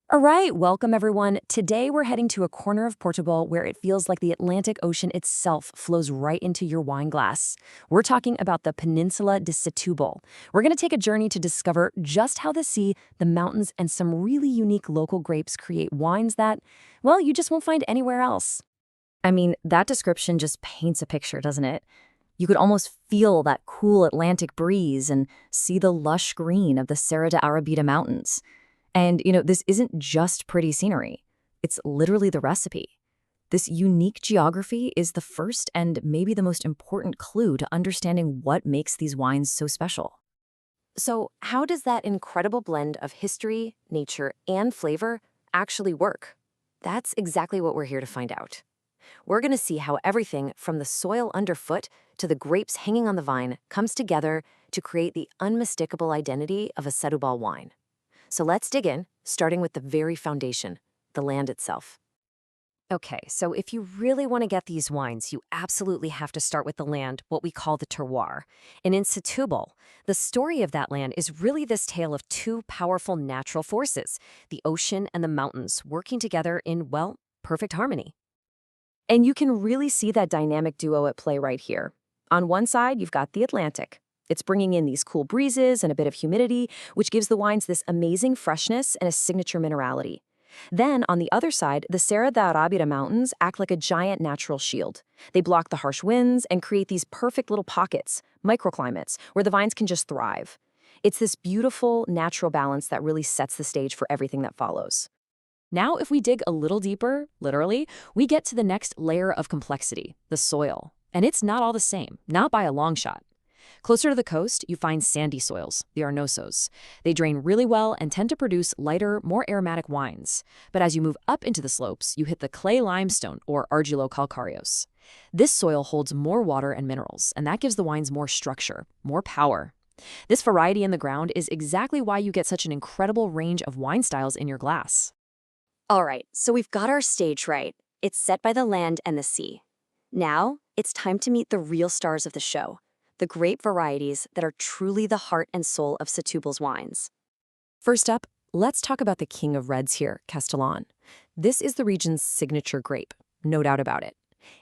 All right, welcome everyone. Today we're heading to a corner of Portugal where it feels like the Atlantic Ocean itself flows right into your wine glass. We're talking about the Peninsula de Setúbal. We're going to take a journey to discover just how the sea, the mountains, and some really unique local grapes create wines that, well, you just won't find anywhere else. I mean, that description just paints a picture, doesn't it? You could almost feel that cool Atlantic breeze and see the lush green of the Serra de Arabida Mountains. And, this isn't just pretty scenery. It's literally the recipe. This unique geography is the first and maybe the most important clue to understanding what makes these wines so special. So, how does that incredible blend of history, nature, and flavor actually work? That's exactly what we're here to find out. We're going to see how everything from the soil underfoot to the grapes hanging on the vine comes together to create the unmistakable identity of a Setúbal wine. So let's dig in, starting with the very foundation, the land itself. Okay, so if you really want to get these wines, you absolutely have to start with the land, what we call the terroir. And in Setúbal, the story of that land is really this tale of two powerful natural forces, the ocean and the mountains, working together in, well, perfect harmony. And you can really see that dynamic duo at play right here. On one side, you've got the Atlantic. It's bringing in these cool breezes and a bit of humidity, which gives the wines this amazing freshness and a signature minerality. Then, on the other side, the Serra da Arabida Mountains act like a giant natural shield. They block the harsh winds and create these perfect little pockets, microclimates, where the vines can just thrive. It's this beautiful, natural balance that really sets the stage for everything that follows. Now, if we dig a little deeper, literally, we get to the next layer of complexity, the soil. And it's not all the same, not by a long shot. Closer to the coast, you find sandy soils, the arenosos. They drain really well and tend to produce lighter, more aromatic wines. But as you move up into the slopes, you hit the clay limestone, or argilo-calcareous. This soil holds more water and minerals, and that gives the wines more structure, more power. This variety in the ground is exactly why you get such an incredible range of wine styles in your glass. All right, so we've got our stage right. It's set by the land and the sea. Now, it's time to meet the real stars of the show, the grape varieties that are truly the heart and soul of Setúbal's wines. First up, let's talk about the king of reds here, Castellan. This is the region's signature grape, no doubt about it.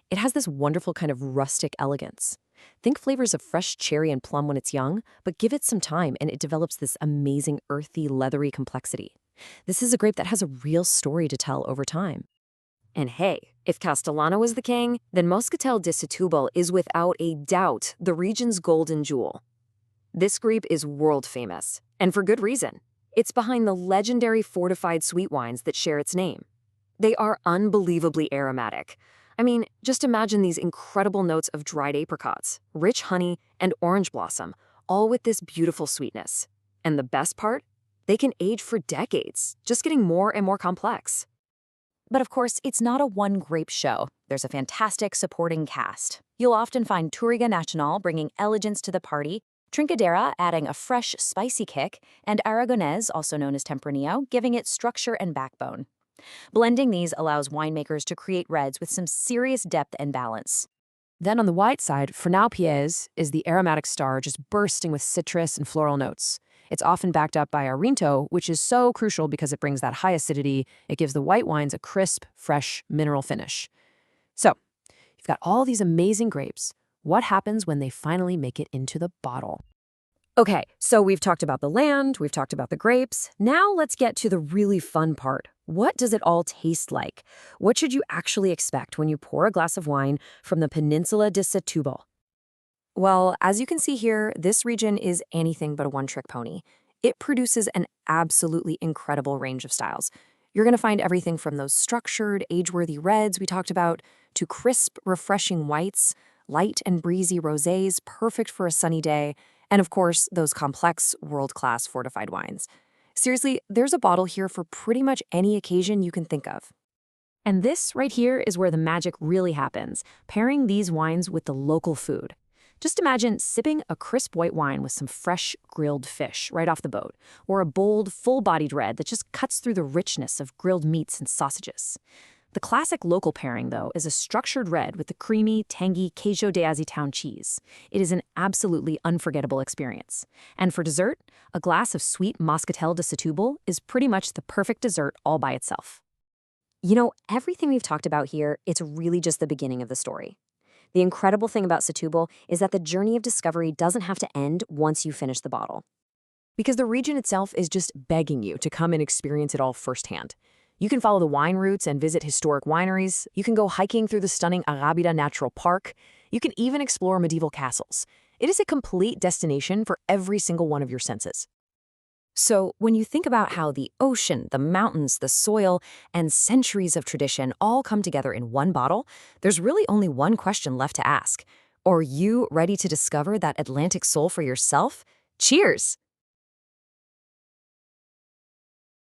It has this wonderful kind of rustic elegance. Think flavors of fresh cherry and plum when it's young, but give it some time and it develops this amazing earthy, leathery complexity. This is a grape that has a real story to tell over time. And hey, if Castellano is the king, then Moscatel de Setúbal is without a doubt the region's golden jewel. This grape is world famous, and for good reason. It's behind the legendary fortified sweet wines that share its name. They are unbelievably aromatic. I mean, just imagine these incredible notes of dried apricots, rich honey, and orange blossom, all with this beautiful sweetness. And the best part? They can age for decades, just getting more and more complex. But of course, it's not a one-grape show. There's a fantastic supporting cast. You'll often find Touriga Nacional bringing elegance to the party, Trincadera adding a fresh, spicy kick, and Aragonese, also known as Tempranillo, giving it structure and backbone. Blending these allows winemakers to create reds with some serious depth and balance. Then on the white side, Fernão Pies is the aromatic star just bursting with citrus and floral notes. It's often backed up by Arinto, which is so crucial because it brings that high acidity. It gives the white wines a crisp, fresh, mineral finish. So, you've got all these amazing grapes. What happens when they finally make it into the bottle? Okay, so we've talked about the land, we've talked about the grapes. Now let's get to the really fun part. What does it all taste like? What should you actually expect when you pour a glass of wine from the Peninsula de Setúbal? Well, as you can see here, this region is anything but a one-trick pony. It produces an absolutely incredible range of styles. You're going to find everything from those structured, age-worthy reds we talked about, to crisp, refreshing whites, light and breezy rosés, perfect for a sunny day, and of course, those complex, world-class fortified wines. Seriously, there's a bottle here for pretty much any occasion you can think of. And this right here is where the magic really happens, pairing these wines with the local food. Just imagine sipping a crisp white wine with some fresh grilled fish right off the boat, or a bold, full-bodied red that just cuts through the richness of grilled meats and sausages. The classic local pairing, though, is a structured red with the creamy, tangy Queijo de Azeitão cheese. It is an absolutely unforgettable experience. And for dessert, a glass of sweet Moscatel de Setúbal is pretty much the perfect dessert all by itself. You know, everything we've talked about here, it's really just the beginning of the story. The incredible thing about Setúbal is that the journey of discovery doesn't have to end once you finish the bottle. Because the region itself is just begging you to come and experience it all firsthand. You can follow the wine routes and visit historic wineries. You can go hiking through the stunning Arrábida Natural Park. You can even explore medieval castles. It is a complete destination for every single one of your senses. So, when you think about how the ocean, the mountains, the soil, and centuries of tradition all come together in one bottle, there's really only one question left to ask. Are you ready to discover that Atlantic soul for yourself? Cheers!